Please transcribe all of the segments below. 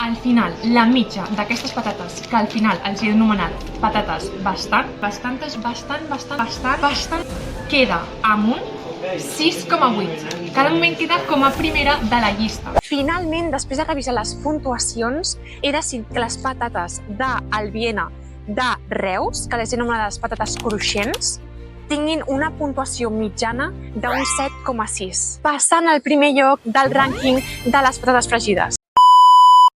Al final, la mitja d'aquestes patates, que al final els he anomenat patates bastant, queda amb un 6,8. Cada moment queda com a primera de la llista. Finalment, després de revisar les puntuacions, he decidit que les patates d'Albiena de Reus, que les he anomenades patates cruixents, tinguin una puntuació mitjana d'un 7,6, passant al primer lloc del rànquing de les patates fregides.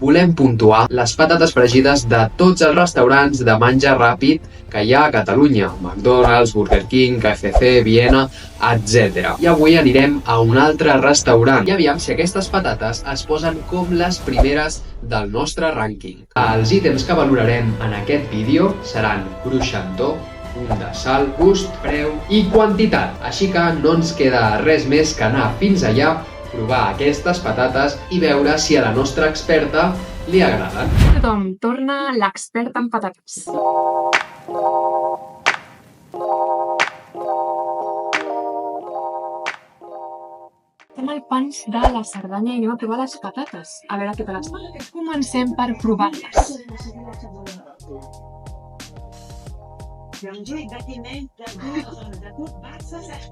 Volem puntuar les patates fregides de tots els restaurants de menjar ràpid que hi ha a Catalunya, McDonald's, Burger King, KFC, Viena, etc. I avui anirem a un altre restaurant i aviam si aquestes patates es posen com les primeres del nostre rànquing. Els ítems que valorarem en aquest vídeo seran cruixentor, punt de sal, gust, preu i quantitat. Així que no ens queda res més que anar fins allà, provar aquestes patates i veure si a la nostra experta li agraden. Tothom torna l'expert en patates. Estem al Pans de la Cerdanya i anem a provar les patates. A veure què tal estan. Comencem per provar-les.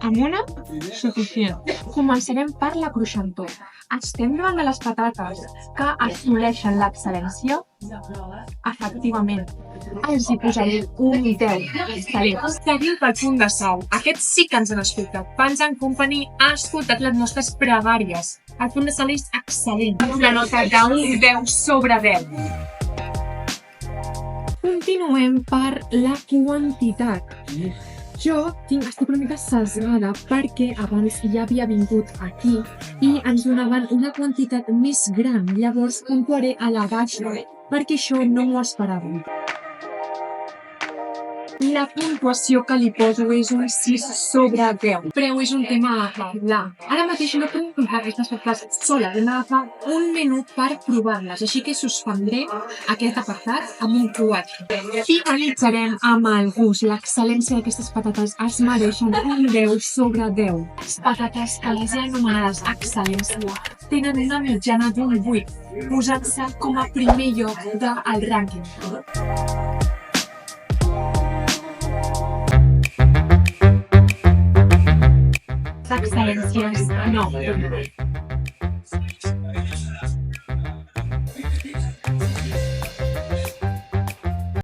Amb una, suficient. Començarem per la cruixentor. Estem davant de les patates que assoleixen l'excel·lència? Efectivament. Els hi posaré un 10. Seguim pel punt de sal. Aquest sí que ens han escoltat. Pans & Company ha escoltat les nostres pregàries. El punt de sal és excel·lent. Una nota d'un 10 sobre 10. Continuem per la quantitat. Jo estic una mica sesgada perquè abans ja havia vingut aquí i ens donaven una quantitat més gran. Llavors puntuaré a la baixa perquè això no m'ho esperava. La puntuació que li poso és un 6 sobre 10. Preu és un tema a parlar. Ara mateix no puc comprar aquestes patates soles. Hem d'agafar un minut per provar-les, així que suspendré aquest apartat amb un 4. Finalitzarem amb el gust. L'excel·lència d'aquestes patates es mereixen un 10 sobre 10. Les patates que les he anomenades excel·lència tenen una mitjana d'un 8, posant-se com a primer lloc del rànquing. Excel·lències, no.